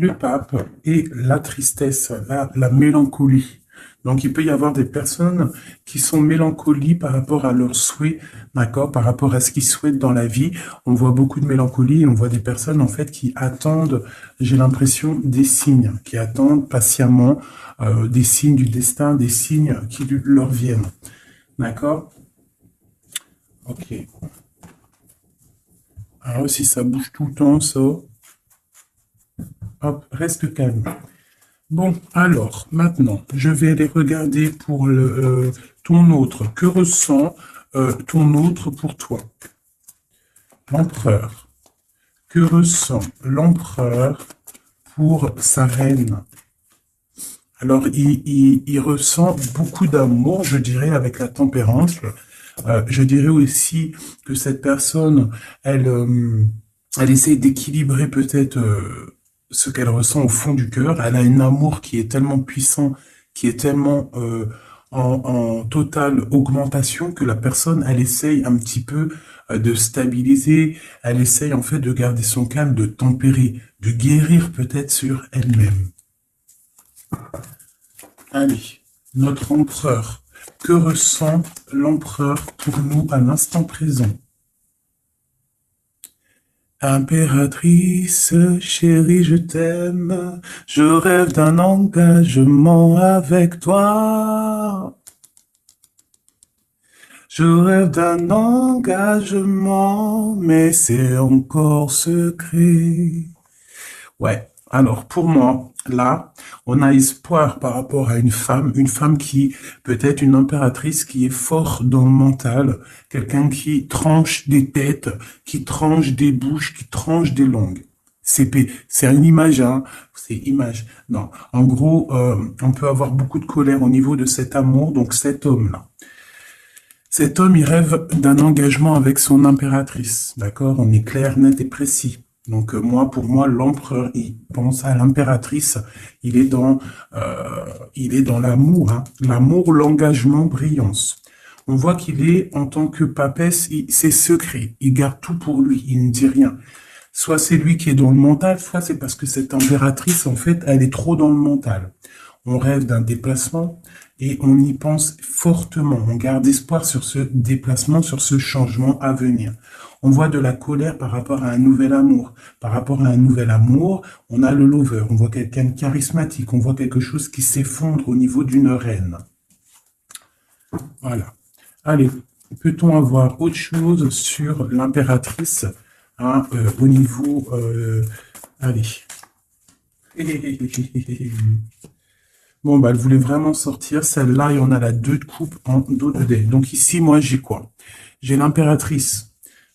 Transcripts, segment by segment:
le pape et la tristesse, la mélancolie. Donc, il peut y avoir des personnes qui sont mélancoliques par rapport à leurs souhaits, d'accord, par rapport à ce qu'ils souhaitent dans la vie. On voit beaucoup de mélancolie, on voit des personnes, en fait, qui attendent, j'ai l'impression, des signes, qui attendent patiemment des signes du destin, des signes qui leur viennent. D'accord? Ok. Alors, si ça bouge tout le temps, ça, hop, reste calme. Bon, alors, maintenant, je vais aller regarder pour ton autre. Que ressent ton autre pour toi? L'empereur. Que ressent l'empereur pour sa reine? Alors, il ressent beaucoup d'amour, je dirais, avec la tempérance. Je dirais aussi que cette personne, elle essaie d'équilibrer peut-être ce qu'elle ressent au fond du cœur. Elle a un amour qui est tellement puissant, qui est tellement en totale augmentation que la personne, elle essaye un petit peu de stabiliser. Elle essaye en fait de garder son calme, de tempérer, de guérir peut-être sur elle-même. Allez, notre empereur. Que ressent l'empereur pour nous à l'instant présent? Impératrice, chérie, je t'aime. Je rêve d'un engagement avec toi. Je rêve d'un engagement, mais c'est encore secret. Ouais. Alors, pour moi, là, on a espoir par rapport à une femme qui, peut-être une impératrice qui est forte dans le mental, quelqu'un qui tranche des têtes, qui tranche des bouches, qui tranche des langues. C'est une image, hein. C'est image. Non. En gros, on peut avoir beaucoup de colère au niveau de cet amour, donc cet homme-là. Cet homme, il rêve d'un engagement avec son impératrice. D'accord? On est clair, net et précis. Donc pour moi, l'empereur, il pense à l'impératrice. Il est dans l'amour, hein. L'amour, l'engagement, brillance. On voit qu'il est, en tant que papesse, c'est secret. Il garde tout pour lui. Il ne dit rien. Soit c'est lui qui est dans le mental, soit c'est parce que cette impératrice, en fait, elle est trop dans le mental. On rêve d'un déplacement et on y pense fortement. On garde espoir sur ce déplacement, sur ce changement à venir. On voit de la colère par rapport à un nouvel amour. Par rapport à un nouvel amour, on a le lover. On voit quelqu'un de charismatique. On voit quelque chose qui s'effondre au niveau d'une reine. Voilà. Allez, peut-on avoir autre chose sur l'impératrice, hein, au niveau... allez. Bon, bah, elle voulait vraiment sortir. Celle-là, il y en a la 2 de coupe en dos de dé. Donc ici, moi, j'ai quoi? J'ai l'impératrice.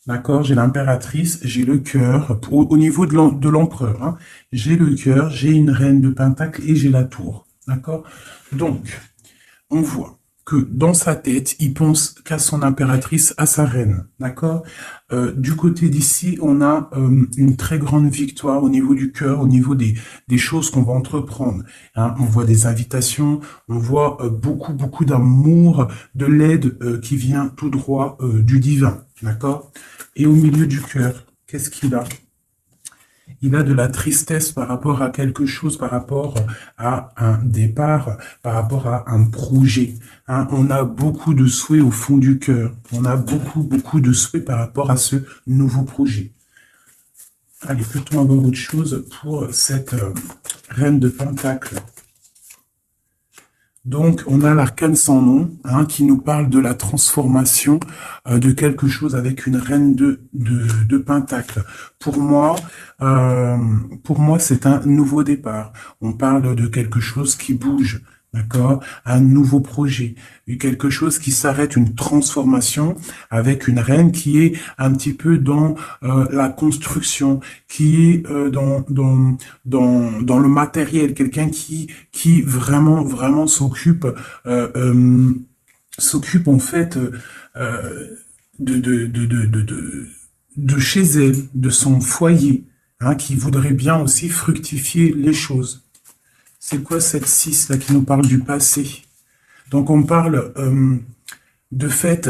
D'accord? J'ai l'impératrice, j'ai le cœur. Au niveau de l'empereur, hein, j'ai le cœur, j'ai une reine de pentacle et j'ai la tour. D'accord? Donc, on voit que dans sa tête, il pense qu'à son impératrice, à sa reine. D'accord? Du côté d'ici, on a une très grande victoire au niveau du cœur, au niveau des choses qu'on va entreprendre. Hein, on voit des invitations, on voit beaucoup d'amour, de l'aide qui vient tout droit du divin. D'accord? Et au milieu du cœur, qu'est-ce qu'il a? Il a de la tristesse par rapport à quelque chose, par rapport à un départ, par rapport à un projet. Hein, on a beaucoup de souhaits au fond du cœur. On a beaucoup de souhaits par rapport à ce nouveau projet. Allez, peut-on avoir autre chose pour cette reine de Pentacle? Donc, on a l'arcane sans nom, hein, qui nous parle de la transformation de quelque chose avec une reine de Pentacle. Pour moi, c'est un nouveau départ. On parle de quelque chose qui bouge, d'accord? Un nouveau projet, quelque chose qui s'arrête, une transformation avec une reine qui est un petit peu dans la construction, qui est dans le matériel, quelqu'un qui vraiment s'occupe en fait de chez elle, de son foyer, hein, qui voudrait bien aussi fructifier les choses. C'est quoi cette 6 là qui nous parle du passé? Donc on parle de fait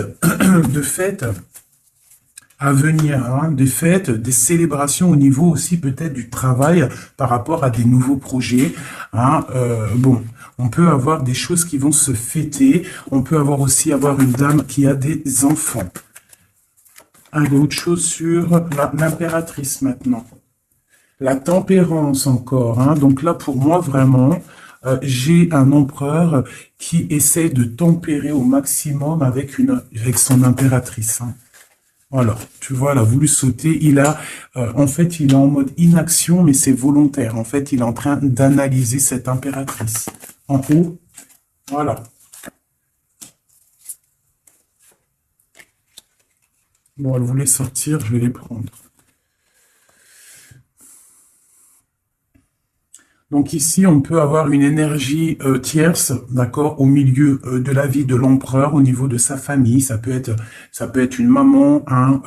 à venir, hein, des fêtes, des célébrations au niveau aussi peut-être du travail par rapport à des nouveaux projets. Hein, bon, on peut avoir des choses qui vont se fêter. On peut avoir aussi avoir une dame qui a des enfants. Allez, autre chose sur l'impératrice maintenant. La tempérance encore. Hein, donc là, pour moi, vraiment, j'ai un empereur qui essaie de tempérer au maximum avec son impératrice. Hein. Voilà, tu vois, elle a voulu sauter. En fait, il est en mode inaction, mais c'est volontaire. En fait, il est en train d'analyser cette impératrice. En haut, voilà. Bon, elle voulait sortir, je vais les prendre. Donc ici, on peut avoir une énergie tierce, d'accord, au milieu de la vie de l'empereur, au niveau de sa famille. Ça peut être une maman, hein,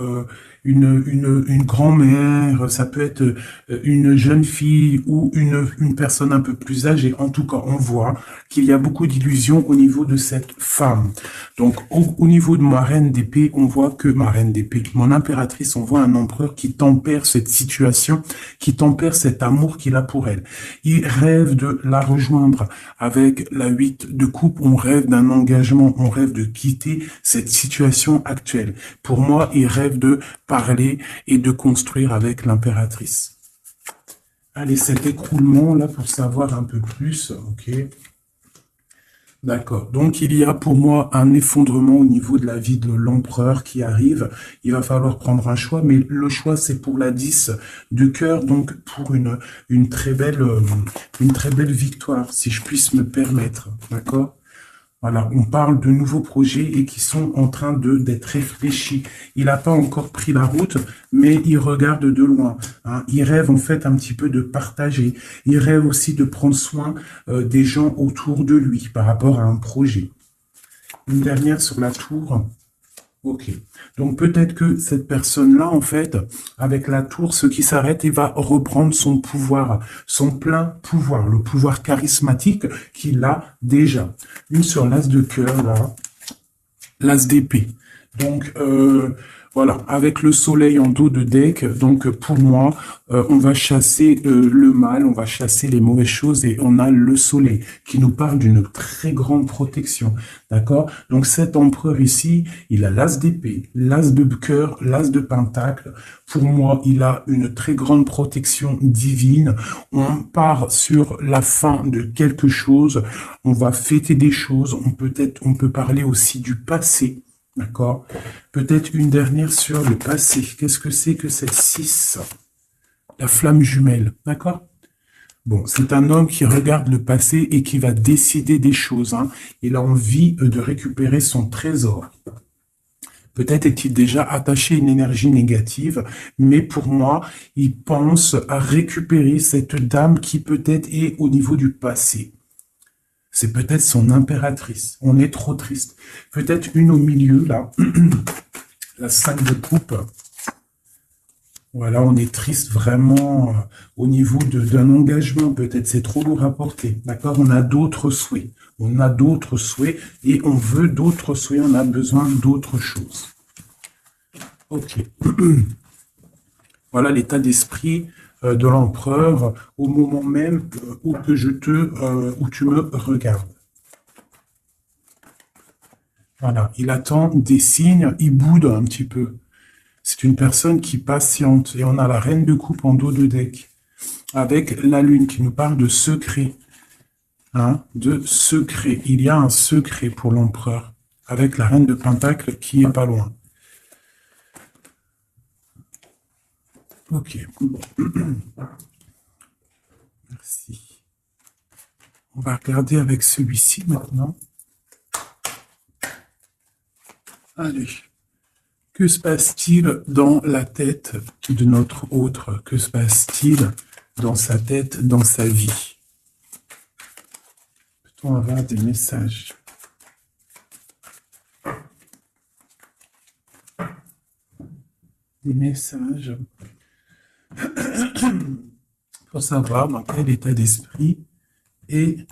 une grand-mère, ça peut être une jeune fille ou une personne un peu plus âgée. En tout cas, on voit qu'il y a beaucoup d'illusions au niveau de cette femme. Donc, au niveau de ma reine d'épée, on voit que ma reine d'épée, mon impératrice, on voit un empereur qui tempère cette situation, qui tempère cet amour qu'il a pour elle. Il rêve de la rejoindre avec la 8 de coupe. On rêve d'un engagement, on rêve de quitter cette situation actuelle. Pour moi, il rêve de parler et de construire avec l'impératrice. Allez, cet écroulement là pour savoir un peu plus, ok. D'accord. Donc, il y a pour moi un effondrement au niveau de la vie de l'empereur qui arrive. Il va falloir prendre un choix, mais le choix, c'est pour la 10 de cœur, donc pour une très belle victoire, si je puisse me permettre. D'accord? Voilà, on parle de nouveaux projets et qui sont en train d'être réfléchis. Il n'a pas encore pris la route, mais il regarde de loin. Hein. Il rêve en fait un petit peu de partager. Il rêve aussi de prendre soin des gens autour de lui par rapport à un projet. Une dernière sur la tour. Ok. Donc peut-être que cette personne-là, en fait, avec la tour, ce qui s'arrête, il va reprendre son pouvoir, son plein pouvoir, le pouvoir charismatique qu'il a déjà. Une sur l'as de cœur, là, l'as d'épée. Donc, voilà, avec le soleil en dos de deck, donc pour moi, on va chasser le mal, on va chasser les mauvaises choses et on a le soleil qui nous parle d'une très grande protection, d'accord? Donc cet empereur ici, il a l'as d'épée, l'as de cœur, l'as de pentacle. Pour moi, il a une très grande protection divine. On part sur la fin de quelque chose, on va fêter des choses, on peut parler aussi du passé. D'accord. Peut-être une dernière sur le passé. Qu'est-ce que c'est que cette 6? La flamme jumelle. D'accord. Bon, c'est un homme qui regarde le passé et qui va décider des choses. Hein. Il a envie de récupérer son trésor. Peut-être est-il déjà attaché à une énergie négative, mais pour moi, il pense à récupérer cette dame qui peut-être est au niveau du passé. C'est peut-être son impératrice. On est trop triste. Peut-être une au milieu, là. La 5 de coupe. Voilà, on est triste vraiment au niveau d'un engagement. Peut-être c'est trop lourd à porter. D'accord? On a d'autres souhaits. On a d'autres souhaits et on veut d'autres souhaits. On a besoin d'autres choses. Ok. Voilà l'état d'esprit de l'empereur au moment même où tu me regardes. Voilà, il attend des signes, il boude un petit peu. C'est une personne qui patiente. Et on a la reine de coupe en dos de deck. Avec la lune qui nous parle de secret. Hein, de secret. Il y a un secret pour l'empereur. Avec la reine de pentacle qui est pas loin. Ok. Bon. Merci. On va regarder avec celui-ci maintenant. Allez. Que se passe-t-il dans la tête de notre autre? Que se passe-t-il dans sa tête, dans sa vie? Peut-on avoir des messages? Des messages pour savoir dans quel état d'esprit est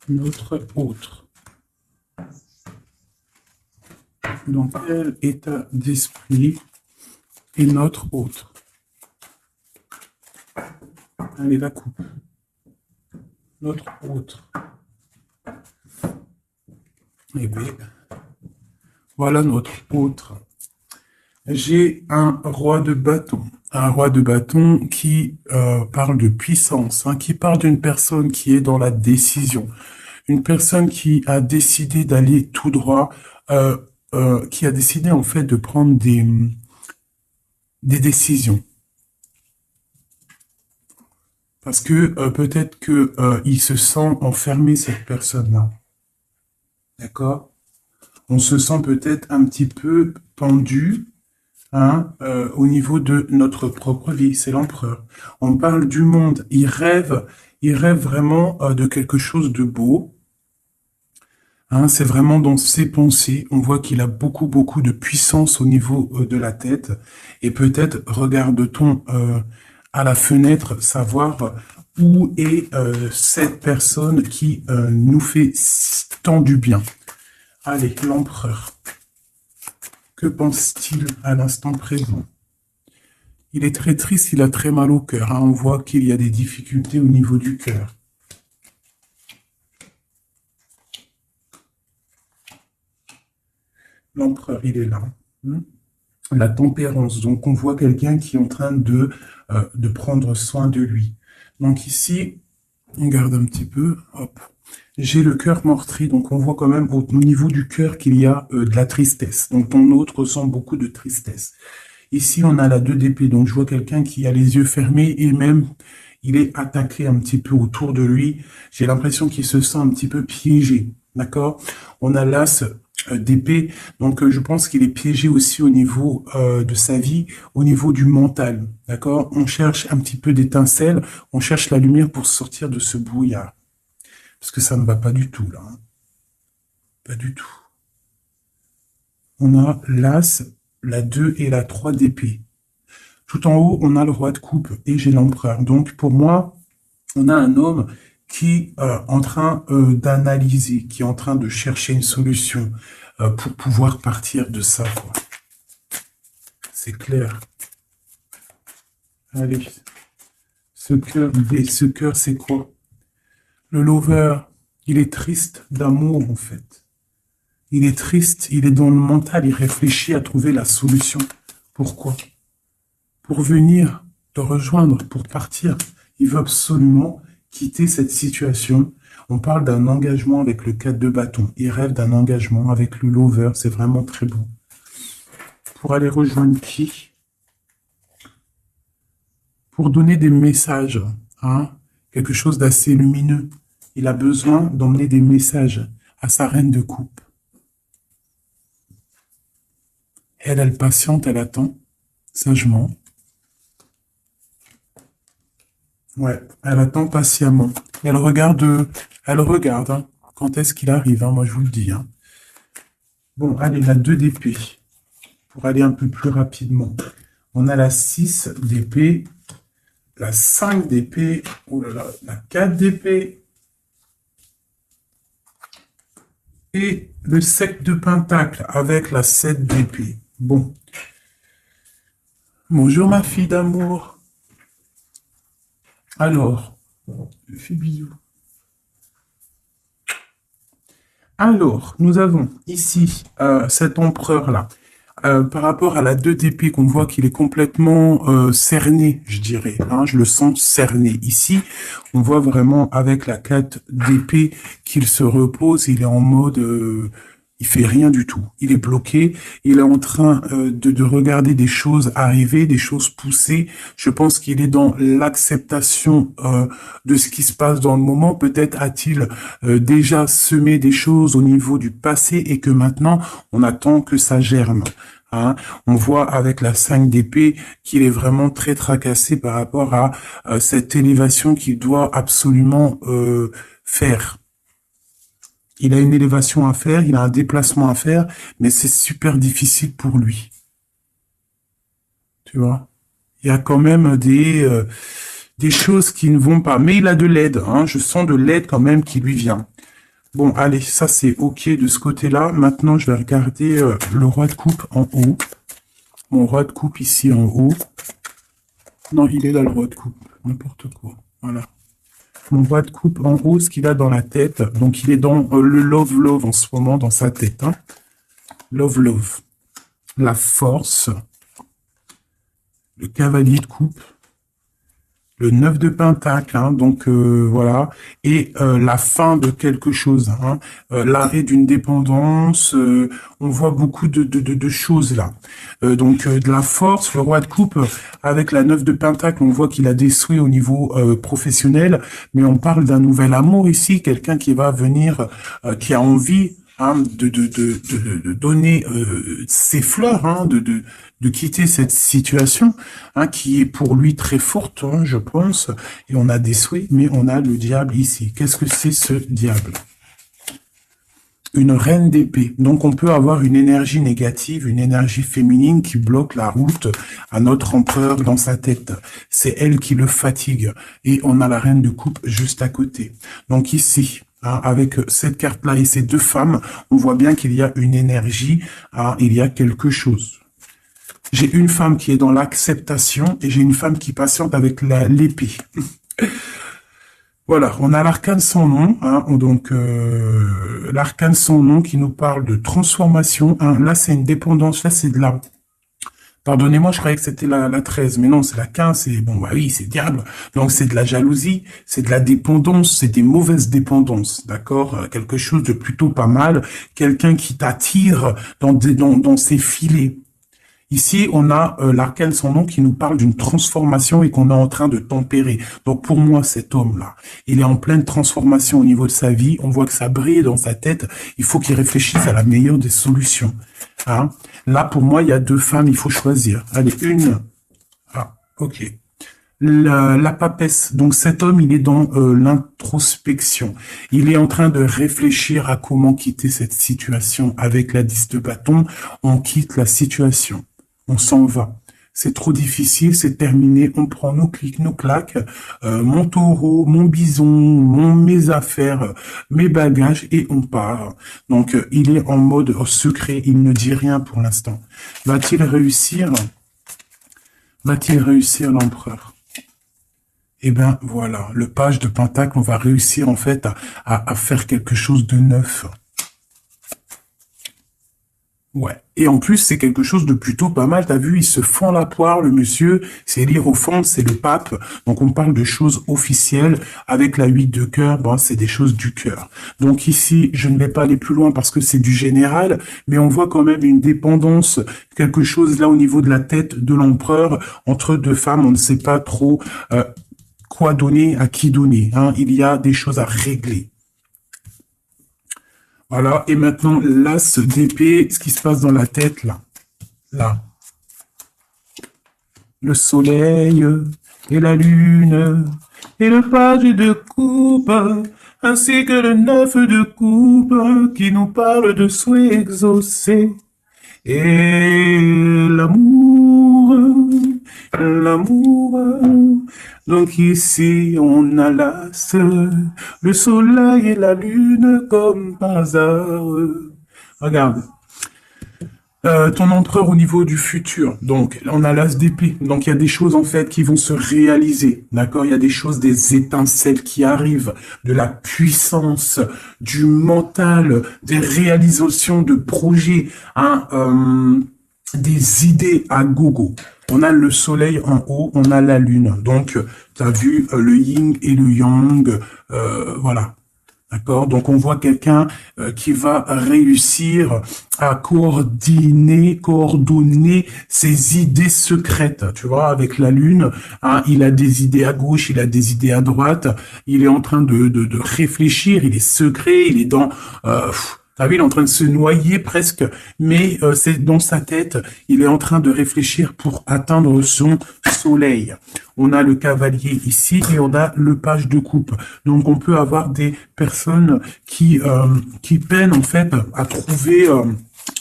notre autre. Dans quel état d'esprit et notre autre. Allez, la coupe. Notre autre. Et oui. Voilà notre autre. J'ai un roi de bâton. Un roi de bâton qui parle de puissance, hein, qui parle d'une personne qui est dans la décision. Une personne qui a décidé d'aller tout droit, qui a décidé en fait de prendre des décisions. Parce que peut-être que il se sent enfermé, cette personne-là. D'accord? On se sent peut-être un petit peu pendu, hein, au niveau de notre propre vie. C'est l'empereur. On parle du monde. Il rêve vraiment de quelque chose de beau. Hein, c'est vraiment dans ses pensées. On voit qu'il a beaucoup de puissance au niveau de la tête. Et peut-être regarde-t-on à la fenêtre savoir où est cette personne qui nous fait tant du bien. Allez, l'empereur. Que pense-t-il à l'instant présent? Il est très triste, il a très mal au cœur. Hein. On voit qu'il y a des difficultés au niveau du cœur. L'empereur, il est là. La tempérance. Donc, on voit quelqu'un qui est en train de prendre soin de lui. Donc ici, on garde un petit peu. Hop. J'ai le cœur meurtri. Donc, on voit quand même au niveau du cœur qu'il y a de la tristesse. Donc, ton autre ressent beaucoup de tristesse. Ici, on a la 2 d'épée. Donc, je vois quelqu'un qui a les yeux fermés et même, il est attaqué un petit peu autour de lui. J'ai l'impression qu'il se sent un petit peu piégé. D'accord? On a l'as d'épée, donc je pense qu'il est piégé aussi au niveau de sa vie, au niveau du mental, d'accord? On cherche un petit peu d'étincelle, on cherche la lumière pour sortir de ce brouillard, parce que ça ne va pas du tout, là. Hein. Pas du tout. On a l'as, la 2 et la 3 d'épée. Tout en haut, on a le roi de coupe et j'ai l'empereur. Donc pour moi, on a un homme qui est en train d'analyser, qui est en train de chercher une solution pour pouvoir partir de ça. C'est clair. Allez. Ce cœur, c'est quoi? Le lover, il est triste d'amour, en fait. Il est triste, il est dans le mental, il réfléchit à trouver la solution. Pourquoi? Pour venir te rejoindre, pour partir. Il veut absolument quitter cette situation. On parle d'un engagement avec le 4 de bâton. Il rêve d'un engagement avec le lover. C'est vraiment très beau. Pour aller rejoindre qui? Pour donner des messages. Hein? Quelque chose d'assez lumineux. Il a besoin d'emmener des messages à sa reine de coupe. Elle patiente, elle attend sagement. Ouais, elle attend patiemment. Elle regarde, hein, quand est-ce qu'il arrive, hein, moi je vous le dis. Hein. Bon, allez, la 2 d'épée, pour aller un peu plus rapidement. On a la 6 d'épée, la 5 d'épée, oh là là, la 4 d'épée, et le 7 de pentacle avec la 7 d'épée. Bon. Bonjour ma fille d'amour. Alors, je fais bisous. Alors, nous avons ici cet empereur-là. Par rapport à la 2 d'épée, qu'on voit qu'il est complètement cerné, je dirais. Hein, je le sens cerné. Ici, on voit vraiment avec la 4 d'épée qu'il se repose. Il est en mode... il fait rien du tout. Il est bloqué. Il est en train de regarder des choses arriver, des choses pousser. Je pense qu'il est dans l'acceptation de ce qui se passe dans le moment. Peut-être a-t-il déjà semé des choses au niveau du passé et que maintenant, on attend que ça germe. Hein. On voit avec la 5 d'épée qu'il est vraiment très tracassé par rapport à cette élévation qu'il doit absolument faire. Il a une élévation à faire, il a un déplacement à faire, mais c'est super difficile pour lui. Tu vois? Il y a quand même des choses qui ne vont pas. Mais il a de l'aide, hein. Je sens de l'aide quand même qui lui vient. Bon, allez, ça c'est OK de ce côté-là. Maintenant, je vais regarder le roi de coupe en haut. Mon roi de coupe ici en haut. Non, il est là le roi de coupe. N'importe quoi. Voilà. Mon roi de coupe en haut, ce qu'il a dans la tête. Donc il est dans le love en ce moment, dans sa tête. Hein. Love. La force. Le cavalier de coupe. Le 9 de pentacle, hein, donc voilà, et la fin de quelque chose, hein, l'arrêt d'une dépendance, on voit beaucoup de choses là. Donc de la force, le roi de coupe, avec la 9 de pentacle, on voit qu'il a des souhaits au niveau professionnel, mais on parle d'un nouvel amour ici, quelqu'un qui va venir, qui a envie hein, de donner ses fleurs, hein, de quitter cette situation hein, qui est pour lui très forte, hein, je pense. Et on a des souhaits, mais on a le diable ici. Qu'est-ce que c'est ce diable? Une reine d'épée. Donc on peut avoir une énergie négative, une énergie féminine qui bloque la route à notre empereur dans sa tête. C'est elle qui le fatigue. Et on a la reine de coupe juste à côté. Donc ici, hein, avec cette carte-là et ces deux femmes, on voit bien qu'il y a une énergie, hein, il y a quelque chose. J'ai une femme qui est dans l'acceptation et j'ai une femme qui patiente avec l'épée. Voilà, on a l'arcane sans nom, hein, donc l'arcane sans nom qui nous parle de transformation. Hein, là, c'est une dépendance, là, c'est de la... Pardonnez-moi, je croyais que c'était la 13, mais non, c'est la 15, c'est... Bon, bah oui, c'est diable. Donc, c'est de la jalousie, c'est de la dépendance, c'est des mauvaises dépendances, d'accord? Quelque chose de plutôt pas mal, quelqu'un qui t'attire dans ses filets. Ici, on a l'arcane sans nom qui nous parle d'une transformation et qu'on est en train de tempérer. Donc pour moi, cet homme-là, il est en pleine transformation au niveau de sa vie. On voit que ça brille dans sa tête. Il faut qu'il réfléchisse à la meilleure des solutions. Hein? Là, pour moi, il y a deux femmes, il faut choisir. Allez, une. Ah, ok. La papesse. Donc cet homme, il est dans l'introspection. Il est en train de réfléchir à comment quitter cette situation. Avec la 10 de bâton, on quitte la situation. On s'en va. C'est trop difficile, c'est terminé. On prend nos clics, nos claques, mon taureau, mon bison, mes affaires, mes bagages et on part. Donc il est en mode secret, il ne dit rien pour l'instant. Va-t-il réussir? Va-t-il réussir l'empereur? Eh ben voilà, le page de pentacle, on va réussir en fait à faire quelque chose de neuf. Ouais. Et en plus, c'est quelque chose de plutôt pas mal. T'as vu, il se fend la poire, le monsieur. C'est l'hiérophante, c'est le pape. Donc, on parle de choses officielles. Avec la 8 de cœur, bon, c'est des choses du cœur. Donc ici, je ne vais pas aller plus loin parce que c'est du général, mais on voit quand même une dépendance, quelque chose là au niveau de la tête de l'empereur. Entre deux femmes, on ne sait pas trop quoi donner, à qui donner. Hein. Il y a des choses à régler. Voilà, et maintenant, l'as d'épée, ce qui se passe dans la tête, là. Là. Le soleil et la lune et le page de coupe, ainsi que le 9 de coupe qui nous parle de souhaits exaucés. Et l'amour. Donc ici, on a l'as, le soleil et la lune comme par hasard. Regarde. Ton empereur au niveau du futur. Donc, on a l'as d'épée. Donc, il y a des choses, en fait, qui vont se réaliser. D'accord? Il y a des choses, des étincelles qui arrivent, de la puissance, du mental, des réalisations de projets, hein, des idées à gogo. On a le soleil en haut, on a la lune. Donc, tu as vu le yin et le yang. Voilà. D'accord? Donc, on voit quelqu'un qui va réussir à coordonner ses idées secrètes. Tu vois, avec la lune, hein, il a des idées à gauche, il a des idées à droite. Il est en train de réfléchir, il est secret, il est dans... T'as vu, il est en train de se noyer presque, mais c'est dans sa tête, il est en train de réfléchir pour atteindre son soleil. On a le cavalier ici et on a le page de coupe. Donc on peut avoir des personnes qui peinent en fait à trouver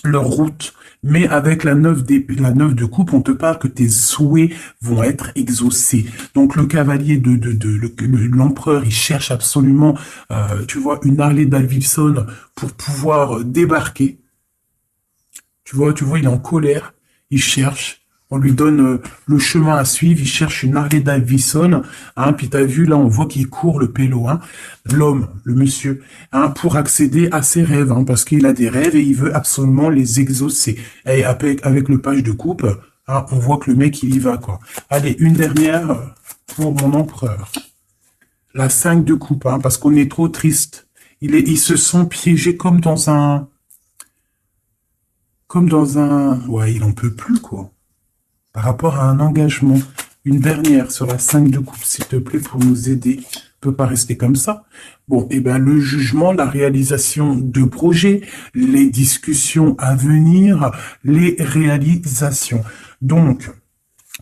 leur route. Mais avec la 9 de coupe, on te parle que tes souhaits vont être exaucés. Donc le cavalier l'empereur, il cherche absolument, tu vois, une Harley Davidson pour pouvoir débarquer. Tu vois, il est en colère. il cherche. On lui donne le chemin à suivre, il cherche une Harley Davidson, hein, puis t'as vu, là, on voit qu'il court le pélo, hein, l'homme, le monsieur, hein, pour accéder à ses rêves, hein, parce qu'il a des rêves et il veut absolument les exaucer. Et avec le page de coupe, hein, on voit que le mec, il y va, quoi. Allez, une dernière pour mon empereur. La 5 de coupe, hein, parce qu'on est trop triste. Ils se sont piégés comme dans un... Ouais, il en peut plus, quoi. Par rapport à un engagement. Une dernière sur la 5 de coupe, s'il te plaît, pour nous aider. On peut pas rester comme ça. Bon, eh ben, le jugement, la réalisation de projets, les discussions à venir, les réalisations. Donc,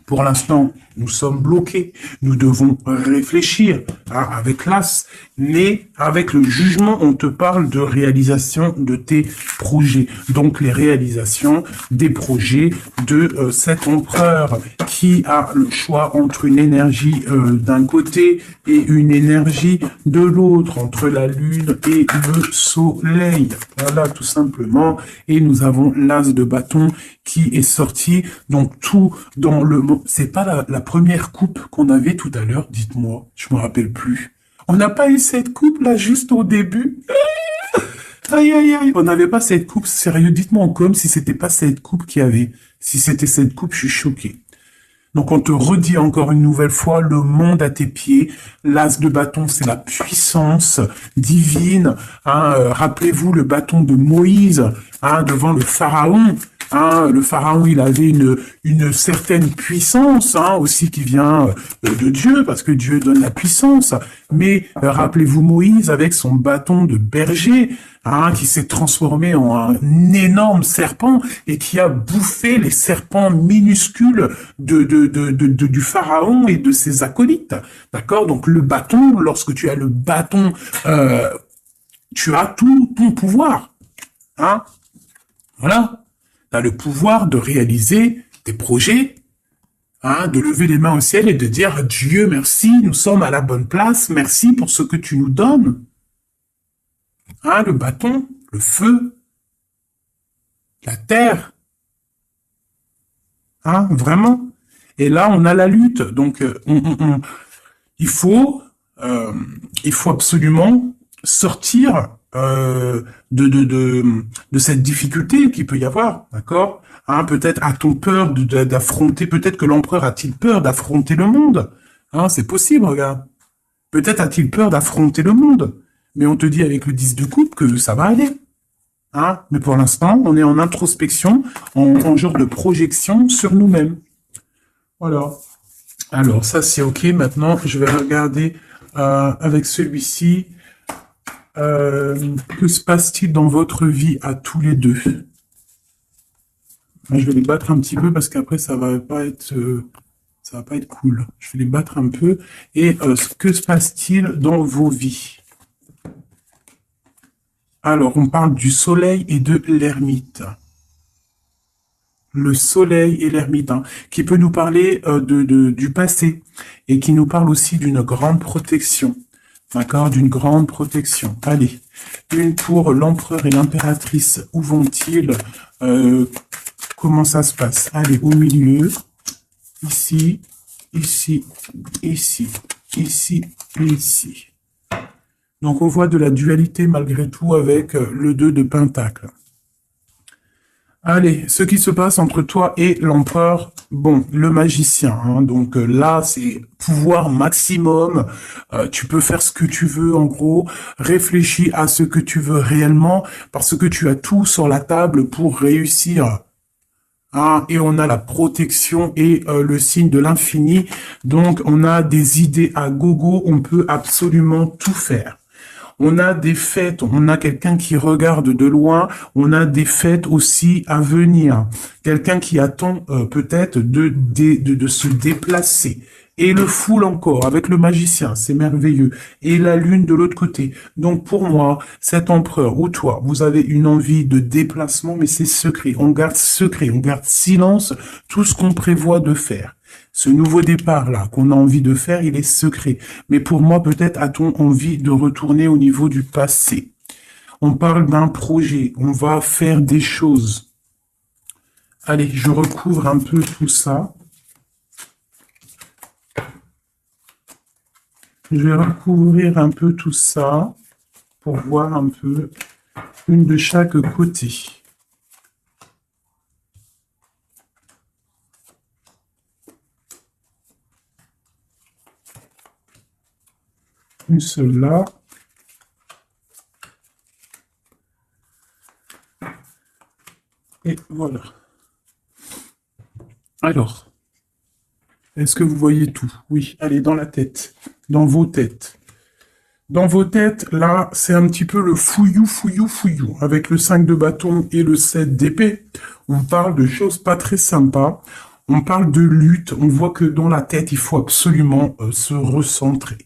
pour l'instant, nous sommes bloqués. Nous devons réfléchir, hein, avec l'as. Mais avec le jugement, on te parle de réalisation de tes projets. Donc les réalisations des projets de cet empereur qui a le choix entre une énergie d'un côté et une énergie de l'autre, entre la lune et le soleil. Voilà, tout simplement. Et nous avons l'as de bâton qui est sorti. Donc tout dans le... C'est pas la première coupe qu'on avait tout à l'heure, dites-moi. Je me rappelle plus. On n'a pas eu cette coupe là juste au début. Aïe aïe aïe. On n'avait pas cette coupe, sérieux. Dites-moi en com si c'était pas cette coupe qu'il y avait. Si c'était cette coupe, je suis choqué. Donc on te redit encore une nouvelle fois, le monde à tes pieds. L'as de bâton, c'est la puissance divine. Hein, rappelez-vous le bâton de Moïse, hein, devant le pharaon. Hein, le pharaon, il avait une certaine puissance, hein, aussi qui vient de Dieu, parce que Dieu donne la puissance. Mais rappelez-vous Moïse avec son bâton de berger, hein, qui s'est transformé en un énorme serpent et qui a bouffé les serpents minuscules du pharaon et de ses acolytes. D'accord? Donc le bâton, lorsque tu as le bâton, tu as tout ton pouvoir. Hein? Voilà. Tu as le pouvoir de réaliser tes projets, hein, de lever les mains au ciel et de dire « Dieu, merci, nous sommes à la bonne place, merci pour ce que tu nous donnes. » Hein, le bâton, le feu, la terre. Hein, vraiment. Et là, on a la lutte. Donc, il faut absolument sortir de cette difficulté qu'il peut y avoir, d'accord? Hein, peut-être a-t-on peur d'affronter, peut-être que l'empereur a-t-il peur d'affronter le monde? Hein, c'est possible, regarde. Peut-être a-t-il peur d'affronter le monde. Mais on te dit avec le 10 de coupe que ça va aller. Hein? Mais pour l'instant, on est en introspection, en genre de projection sur nous-mêmes. Voilà. Alors, ça c'est ok. Maintenant, je vais regarder avec celui-ci. Que se passe-t-il dans votre vie à tous les deux? Je vais les battre un petit peu parce qu'après ça va pas être cool. Je vais les battre un peu. Et que se passe-t-il dans vos vies? Alors, on parle du soleil et de l'ermite. Le soleil et l'ermite, hein, qui peut nous parler du passé et qui nous parle aussi d'une grande protection. D'accord, d'une grande protection. Allez, une pour l'empereur et l'impératrice. Où vont-ils? Comment ça se passe? Allez, au milieu. Ici, ici, ici, ici, ici. Donc, on voit de la dualité malgré tout avec le 2 de Pentacle. Allez, ce qui se passe entre toi et l'empereur, bon, le magicien, hein, donc là, c'est pouvoir maximum, tu peux faire ce que tu veux, en gros, réfléchis à ce que tu veux réellement, parce que tu as tout sur la table pour réussir. Hein, et on a la protection et le signe de l'infini, donc on a des idées à gogo, on peut absolument tout faire. On a des fêtes, on a quelqu'un qui regarde de loin, on a des fêtes aussi à venir. Quelqu'un qui attend peut-être de se déplacer. Et le foule encore, avec le magicien, c'est merveilleux. Et la lune de l'autre côté. Donc pour moi, cet empereur ou toi, vous avez une envie de déplacement, mais c'est secret. On garde secret, on garde silence tout ce qu'on prévoit de faire. Ce nouveau départ-là qu'on a envie de faire, il est secret. Mais pour moi, peut-être a-t-on envie de retourner au niveau du passé. On parle d'un projet, on va faire des choses. Allez, je recouvre un peu tout ça. Je vais recouvrir un peu tout ça pour voir un peu une de chaque côté. Une seule là. Et voilà. Alors, est-ce que vous voyez tout? Oui, allez, dans la tête, dans vos têtes. Dans vos têtes, là, c'est un petit peu le fouillou, fouillou, fouillou. Avec le 5 de bâton et le 7 d'épée, on parle de choses pas très sympas. On parle de lutte. On voit que dans la tête, il faut absolument se recentrer.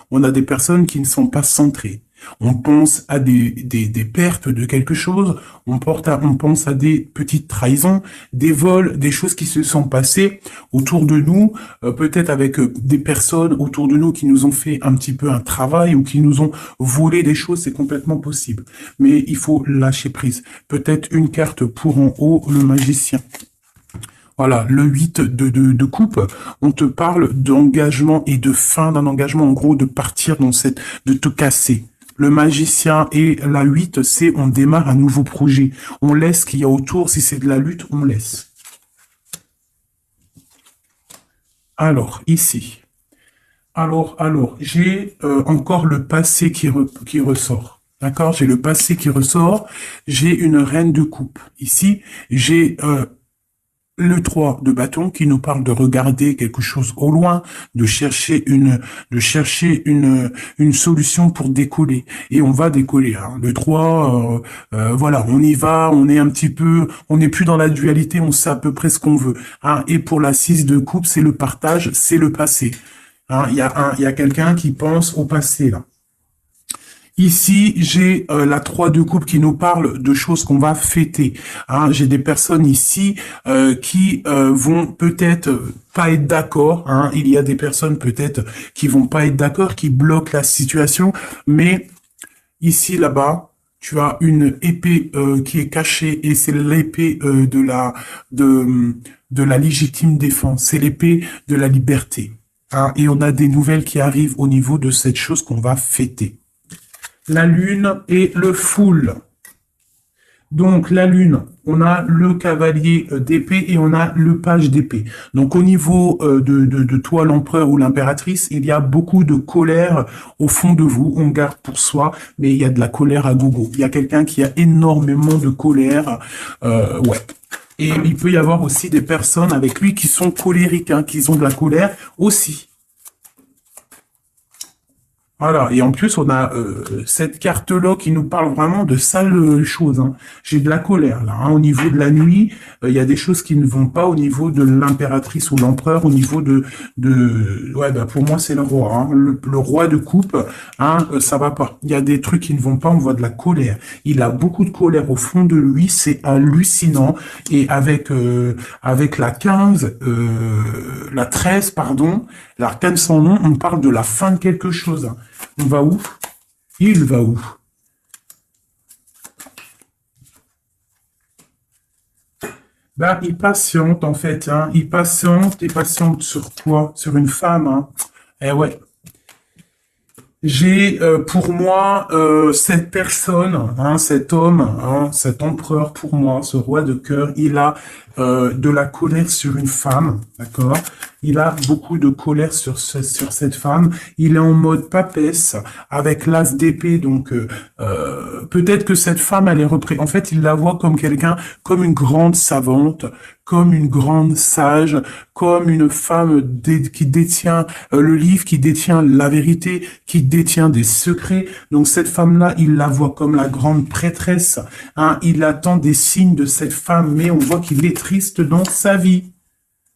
On a des personnes qui ne sont pas centrées. On pense à des pertes de quelque chose, on pense à des petites trahisons, des vols, des choses qui se sont passées autour de nous, peut-être avec des personnes autour de nous qui nous ont fait un petit peu un travail ou qui nous ont volé des choses, c'est complètement possible. Mais il faut lâcher prise. Peut-être une carte pour en haut, le magicien. Voilà, le 8 de coupe, on te parle d'engagement et de fin d'un engagement, en gros, de partir dans de te casser. Le magicien et la 8, c'est on démarre un nouveau projet. On laisse ce qu'il y a autour. Si c'est de la lutte, on laisse. Alors, ici. Alors, j'ai encore le passé qui ressort. D'accord? J'ai le passé qui ressort. J'ai une reine de coupe. Ici, j'ai le 3 de bâton qui nous parle de regarder quelque chose au loin, de chercher une solution pour décoller. Et on va décoller. Hein. Le 3, voilà, on y va, on est un petit peu, on n'est plus dans la dualité, on sait à peu près ce qu'on veut. Hein. Et pour la 6 de coupe, c'est le partage, c'est le passé. Hein. Il y a quelqu'un qui pense au passé, là. Ici, j'ai la 3 de coupe qui nous parle de choses qu'on va fêter. Hein, j'ai des personnes ici qui vont peut-être pas être d'accord. Hein, il y a des personnes peut-être qui vont pas être d'accord, qui bloquent la situation. Mais ici, là-bas, tu as une épée qui est cachée et c'est l'épée de la légitime défense. C'est l'épée de la liberté. Hein, et on a des nouvelles qui arrivent au niveau de cette chose qu'on va fêter. La lune et le foule. Donc la lune, on a le cavalier d'épée et on a le page d'épée. Donc au niveau de toi, l'empereur ou l'impératrice, il y a beaucoup de colère au fond de vous. On garde pour soi, mais il y a de la colère à gogo. Il y a quelqu'un qui a énormément de colère. Ouais. Et il peut y avoir aussi des personnes avec lui qui sont colériques, hein, qui ont de la colère aussi. Voilà, et en plus, on a cette carte-là qui nous parle vraiment de sales choses. Hein. J'ai de la colère, là. Hein. Au niveau de la nuit, il y a des choses qui ne vont pas au niveau de l'impératrice ou l'empereur, au niveau ouais, bah, pour moi, c'est le roi. Hein. Le roi de coupe, hein, ça va pas. Il y a des trucs qui ne vont pas, on voit de la colère. Il a beaucoup de colère au fond de lui, c'est hallucinant. Et avec la 15, la 13, pardon, l'arcane sans nom, on parle de la fin de quelque chose. Hein. On va où? Il va où? Ben, il patiente, en fait. Hein. Il patiente sur quoi? Sur une femme. Hein. Eh ouais. J'ai pour moi cette personne, hein, cet homme, hein, cet empereur pour moi, ce roi de cœur, il a de la colère sur une femme, d'accord? Il a beaucoup de colère sur cette femme. Il est en mode papesse avec l'as d'épée, donc peut-être que cette femme, elle est en fait, il la voit comme quelqu'un, comme une grande savante, comme une grande sage, comme une femme qui détient le livre, qui détient la vérité, qui détient des secrets. Donc cette femme-là, il la voit comme la grande prêtresse. Hein, il attend des signes de cette femme, mais on voit qu'il est triste dans sa vie.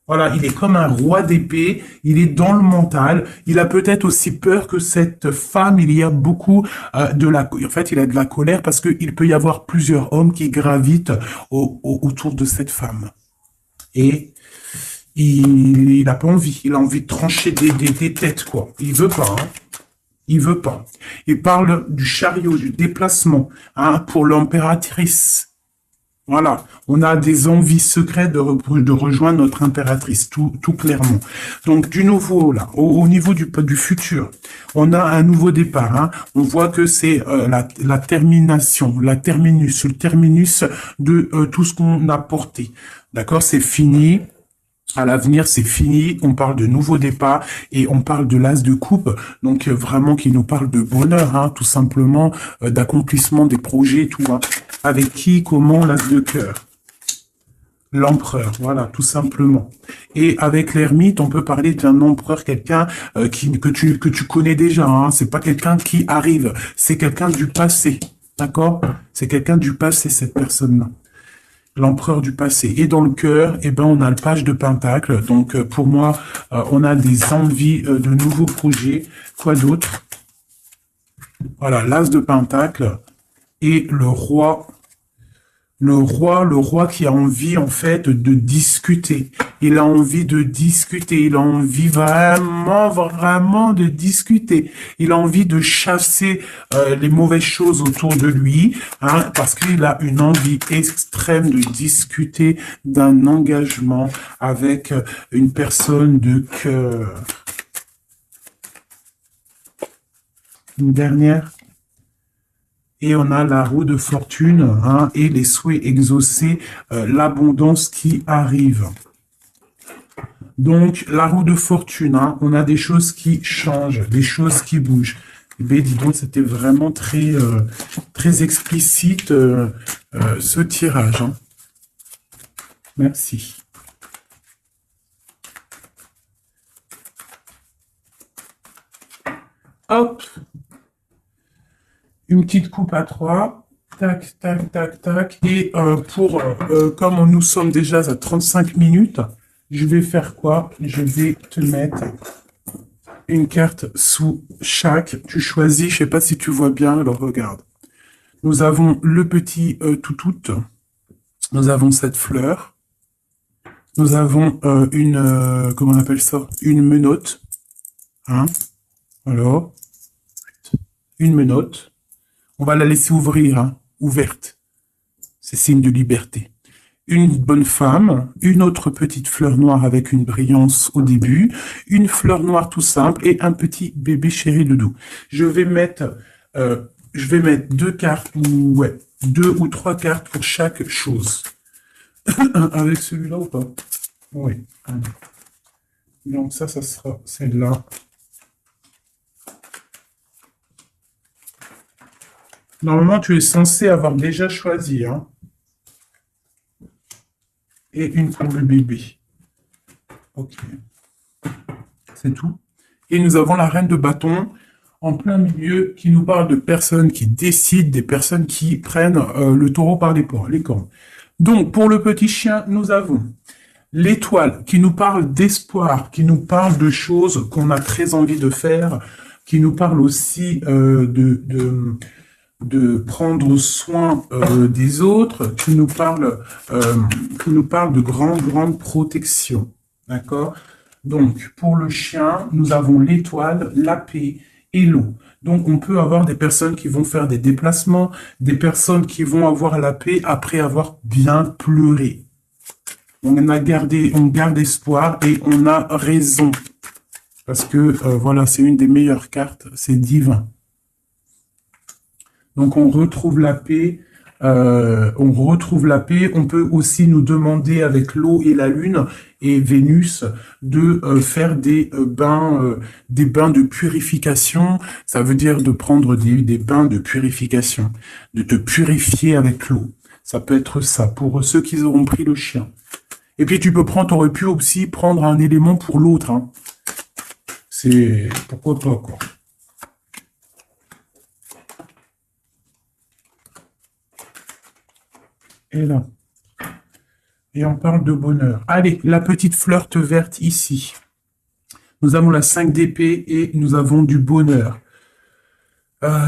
Voilà, il est comme un roi d'épée, il est dans le mental, il a peut-être aussi peur que cette femme, il y a beaucoup en fait, il a de la colère parce qu'il peut y avoir plusieurs hommes qui gravitent autour de cette femme. Et il n'a pas envie, il a envie de trancher des têtes, quoi. Il veut pas, hein. Il veut pas. Il parle du chariot, du déplacement, hein, pour l'impératrice. Voilà, on a des envies secrètes de rejoindre notre impératrice, tout clairement. Donc du nouveau là, au niveau du futur, on a un nouveau départ. Hein. On voit que c'est la termination, le terminus de tout ce qu'on a porté. D'accord, c'est fini. À l'avenir, c'est fini. On parle de nouveau départ et on parle de l'as de coupe. Donc vraiment qui nous parle de bonheur, hein, tout simplement, d'accomplissement des projets, tout. Hein. Avec qui, comment, l'as de cœur. L'empereur, voilà, tout simplement. Et avec l'ermite, on peut parler d'un empereur, quelqu'un que tu connais déjà. Hein. C'est pas quelqu'un qui arrive, c'est quelqu'un du passé, d'accord? C'est quelqu'un du passé, cette personne-là. L'empereur du passé. Et dans le cœur, eh ben, on a le page de Pentacle. Donc, pour moi, on a des envies de nouveaux projets. Quoi d'autre? Voilà, l'as de Pentacle et le roi qui a envie, en fait, de discuter. Il a envie de discuter. Il a envie vraiment de discuter. Il a envie de chasser les mauvaises choses autour de lui, hein, parce qu'il a une envie extrême de discuter d'un engagement avec une personne de cœur. Une dernière. Et on a la roue de fortune, hein, et les souhaits exaucés, l'abondance qui arrive. Donc, la roue de fortune, hein, on a des choses qui changent, des choses qui bougent. Eh bien, dis donc, c'était vraiment très explicite ce tirage. Hein. Merci. Hop. Une petite coupe à 3, tac, tac, tac, tac. Et comme nous sommes déjà à 35 minutes, je vais faire quoi? Je vais te mettre une carte sous chaque. Tu choisis, je sais pas si tu vois bien, alors regarde. Nous avons le petit toutout. Nous avons cette fleur. Nous avons comment on appelle ça? Une menotte. Hein? Alors, une menotte. On va la laisser ouvrir, hein, ouverte. C'est signe de liberté. Une bonne femme, une autre petite fleur noire avec une brillance au début, une fleur noire tout simple et un petit bébé chéri doudou. Je vais mettre deux cartes, ouais, 2 ou 3 cartes pour chaque chose. Avec celui-là ou pas? Oui. Donc ça sera celle-là. Normalement, tu es censé avoir déjà choisi, hein. Et une pour le bébé. Ok. C'est tout. Et nous avons la reine de bâton en plein milieu qui nous parle de personnes qui décident, des personnes qui prennent le taureau par les cornes. Donc, pour le petit chien, nous avons l'étoile qui nous parle d'espoir, qui nous parle de choses qu'on a très envie de faire, qui nous parle aussi de prendre soin des autres, qui nous parle de grande protection. D'accord? Donc, pour le chien, nous avons l'étoile, la paix et l'eau. Donc, on peut avoir des personnes qui vont faire des déplacements, des personnes qui vont avoir la paix après avoir bien pleuré. On garde espoir et on a raison. Parce que, voilà, c'est une des meilleures cartes, c'est divin. Donc, on retrouve la paix. On peut aussi nous demander avec l'eau et la lune et Vénus de faire des bains de purification. Ça veut dire de prendre des bains de purification, de te purifier avec l'eau. Ça peut être ça pour ceux qui auront pris le chien. Et puis t'aurais pu aussi prendre un élément pour l'autre. Hein. C'est pourquoi pas quoi. Et là. Et on parle de bonheur. Allez, la petite fleur verte ici. Nous avons la 5 d'épée et nous avons du bonheur.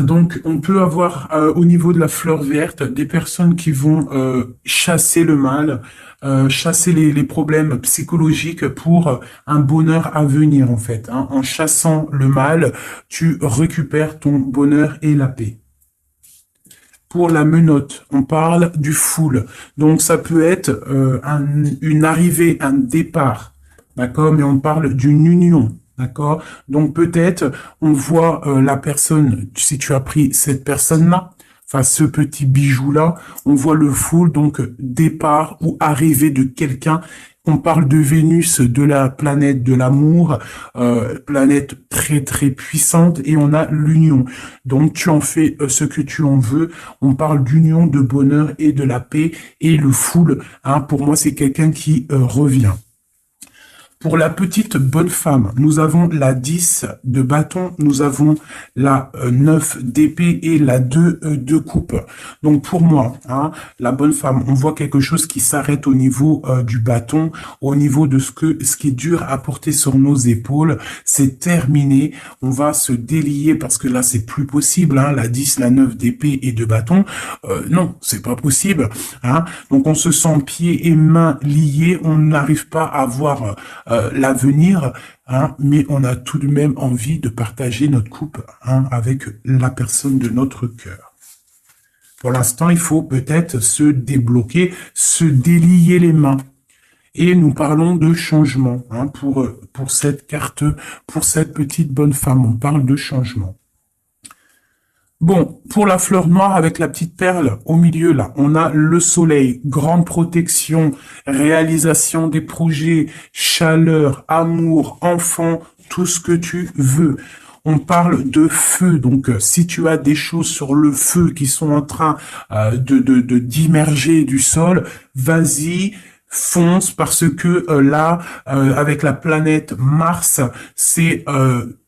Donc, on peut avoir au niveau de la fleur verte des personnes qui vont chasser le mal, chasser les problèmes psychologiques pour un bonheur à venir en fait. Hein. En chassant le mal, tu récupères ton bonheur et la paix. Pour la menotte, on parle du full. Donc, ça peut être une arrivée, un départ, d'accord? Mais on parle d'une union, d'accord? Donc, peut-être, on voit la personne, si tu as pris cette personne-là, enfin, ce petit bijou-là, on voit le full, donc départ ou arrivée de quelqu'un. On parle de Vénus, de la planète de l'amour, planète très très puissante, et on a l'union. Donc tu en fais ce que tu en veux. On parle d'union, de bonheur et de la paix. Et le full, hein, pour moi, c'est quelqu'un qui revient. Pour la petite bonne femme, nous avons la 10 de bâton, nous avons la 9 d'épée et la 2 de coupe. Donc pour moi, hein, la bonne femme, on voit quelque chose qui s'arrête au niveau du bâton, au niveau de ce qui est dur à porter sur nos épaules. C'est terminé, on va se délier parce que là c'est plus possible, hein, la 10, la 9 d'épée et de bâton. Non, c'est pas possible. Hein. Donc on se sent pieds et mains liés, on n'arrive pas à voir l'avenir, hein, mais on a tout de même envie de partager notre couple, hein, avec la personne de notre cœur. Pour l'instant, il faut peut-être se débloquer, se délier les mains. Et nous parlons de changement, hein, pour cette carte, pour cette petite bonne femme, on parle de changement. Bon, pour la fleur noire avec la petite perle au milieu, là, on a le soleil, grande protection, réalisation des projets, chaleur, amour, enfant, tout ce que tu veux. On parle de feu, donc si tu as des choses sur le feu qui sont en train d'immerger du sol, vas-y, fonce, parce que là, avec la planète Mars, c'est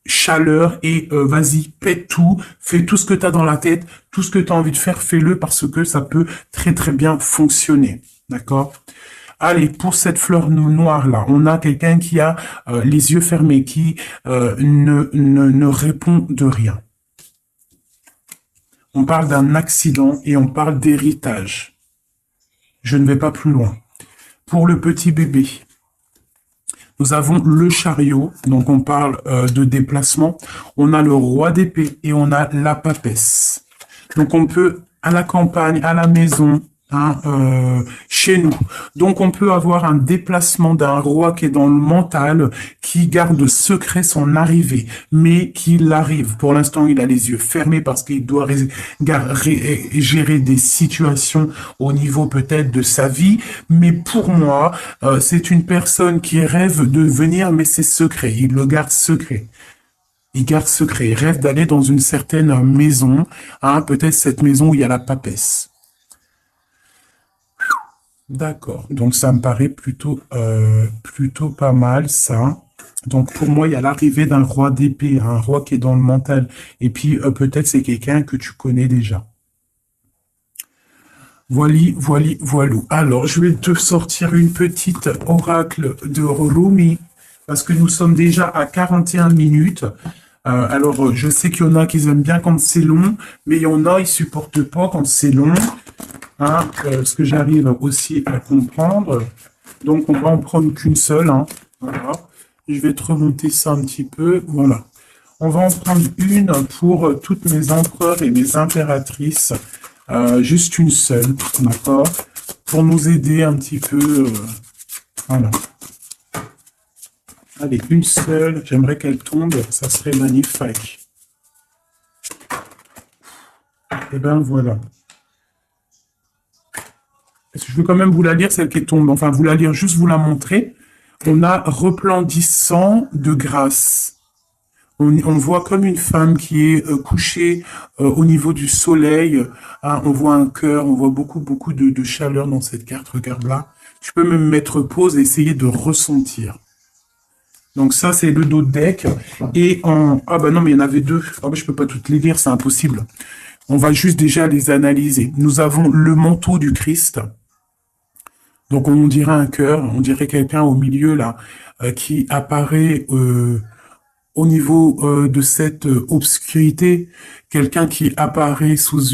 chaleur, et vas-y, pète tout, fais tout ce que tu as dans la tête, tout ce que tu as envie de faire, fais-le, parce que ça peut très très bien fonctionner. D'accord? Allez, pour cette fleur noire là, on a quelqu'un qui a les yeux fermés, qui ne répond de rien. On parle d'un accident et on parle d'héritage. Je ne vais pas plus loin. Pour le petit bébé, nous avons le chariot, donc on parle de déplacement. On a le roi d'épée et on a la papesse. Donc on peut, à la campagne, à la maison, hein, chez nous. Donc on peut avoir un déplacement d'un roi qui est dans le mental, qui garde secret son arrivée, mais qu'il arrive. Pour l'instant, il a les yeux fermés parce qu'il doit gérer des situations au niveau peut-être de sa vie. Mais pour moi, c'est une personne qui rêve de venir, mais c'est secret. Il le garde secret. Il garde secret. Il rêve d'aller dans une certaine maison, hein, peut-être cette maison où il y a la papesse. D'accord, donc ça me paraît plutôt pas mal, ça. Donc pour moi, il y a l'arrivée d'un roi d'épée, un roi qui est dans le mental. Et puis peut-être c'est quelqu'un que tu connais déjà. Voilou. Alors, je vais te sortir une petite oracle de Rumi, parce que nous sommes déjà à 41 minutes. Alors, je sais qu'il y en a qui aiment bien quand c'est long, mais il y en a, ils supportent pas quand c'est long. Hein, ce que j'arrive aussi à comprendre. Donc, on va en prendre qu'une seule. Hein. Voilà. Je vais te remonter ça un petit peu. Voilà. On va en prendre une pour toutes mes empereurs et mes impératrices. Juste une seule, d'accord? Pour nous aider un petit peu. Voilà. Allez, une seule. J'aimerais qu'elle tombe. Ça serait magnifique. Et ben voilà. Je veux quand même vous la lire, celle qui tombe. Enfin, vous la lire, juste vous la montrer. On a resplendissant de grâce. On voit comme une femme qui est couchée au niveau du soleil. Hein, on voit un cœur, on voit beaucoup de chaleur dans cette carte. Regarde là. Tu peux même mettre pause et essayer de ressentir. Donc ça, c'est le dos de deck. Et en... Ah bah non, mais il y en avait deux. Ah bah, je peux pas toutes les lire, c'est impossible. On va juste déjà les analyser. Nous avons le manteau du Christ. Donc on dirait un cœur, on dirait quelqu'un au milieu là, qui apparaît au niveau de cette obscurité, quelqu'un qui apparaît sous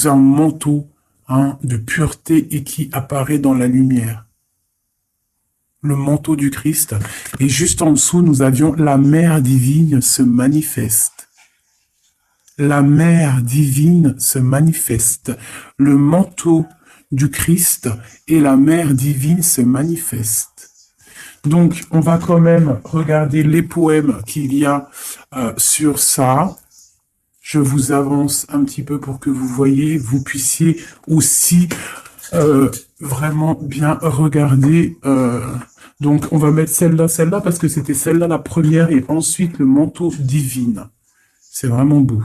un manteau, hein, de pureté, et qui apparaît dans la lumière. Le manteau du Christ. Et juste en dessous, nous avions la mère divine se manifeste. la mère divine se manifeste. Le manteau du Christ et la mère divine se manifestent. Donc, on va quand même regarder les poèmes qu'il y a sur ça. Je vous avance un petit peu pour que vous voyez, vous puissiez aussi vraiment bien regarder. Donc, on va mettre celle-là, parce que c'était celle-là la première, et ensuite le manteau divin. C'est vraiment beau.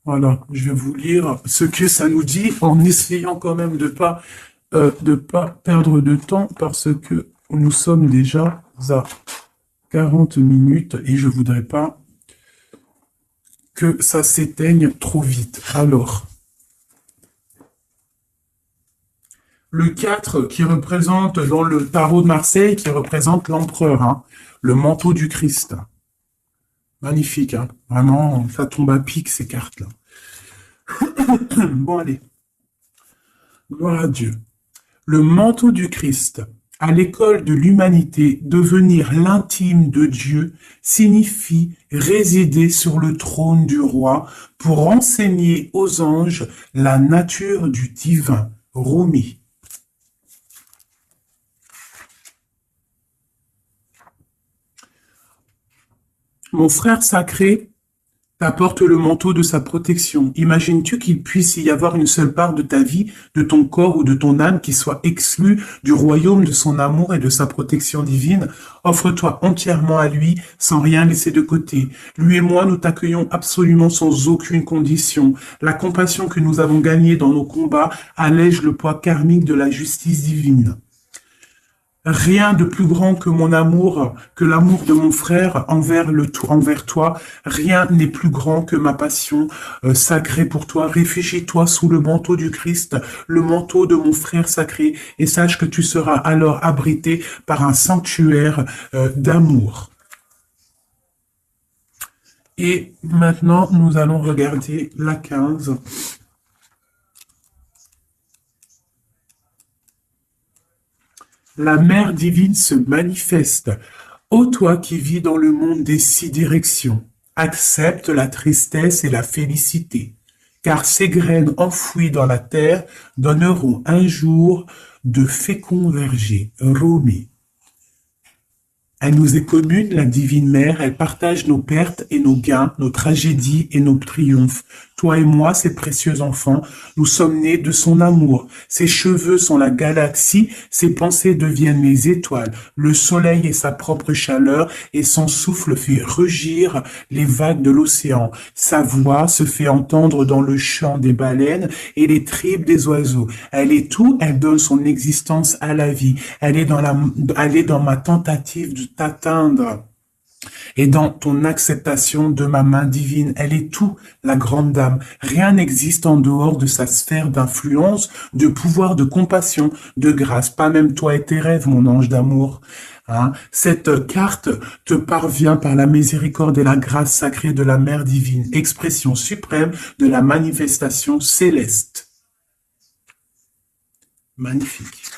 Voilà, je vais vous lire ce que ça nous dit, en essayant quand même de pas perdre de temps, parce que nous sommes déjà à 40 minutes et je voudrais pas que ça s'éteigne trop vite. Alors, le 4 qui représente, dans le tarot de Marseille, qui représente l'empereur, hein, le manteau du Christ. Magnifique, hein. Vraiment, ça tombe à pic, ces cartes-là. Bon, allez. Gloire à Dieu. Le manteau du Christ, à l'école de l'humanité, devenir l'intime de Dieu, signifie résider sur le trône du roi pour enseigner aux anges la nature du divin. Rumi. Mon frère sacré t'apporte le manteau de sa protection. Imagines-tu qu'il puisse y avoir une seule part de ta vie, de ton corps ou de ton âme qui soit exclue du royaume de son amour et de sa protection divine? Offre-toi entièrement à lui, sans rien laisser de côté. Lui et moi, nous t'accueillons absolument sans aucune condition. La compassion que nous avons gagnée dans nos combats allège le poids karmique de la justice divine. Rien de plus grand que mon amour, que l'amour de mon frère envers toi. Rien n'est plus grand que ma passion sacrée pour toi. Réfugie-toi sous le manteau du Christ, le manteau de mon frère sacré, et sache que tu seras alors abrité par un sanctuaire d'amour. Et maintenant, nous allons regarder la 15. La mère divine se manifeste. Ô toi qui vis dans le monde des 6 directions, accepte la tristesse et la félicité, car ces graines enfouies dans la terre donneront un jour de féconds vergers. Rumi. Elle nous est commune, la divine mère, elle partage nos pertes et nos gains, nos tragédies et nos triomphes. Toi et moi, ses précieux enfants, nous sommes nés de son amour. Ses cheveux sont la galaxie, ses pensées deviennent les étoiles. Le soleil est sa propre chaleur et son souffle fait rugir les vagues de l'océan. Sa voix se fait entendre dans le chant des baleines et les tripes des oiseaux. Elle est tout, elle donne son existence à la vie. Elle est dans ma tentative de t'atteindre et dans ton acceptation de ma main divine. Elle est tout, la grande dame. Rien n'existe en dehors de sa sphère d'influence, de pouvoir, de compassion, de grâce. Pas même toi et tes rêves, mon ange d'amour. Hein? Cette carte te parvient par la miséricorde et la grâce sacrée de la Mère divine, expression suprême de la manifestation céleste. Magnifique.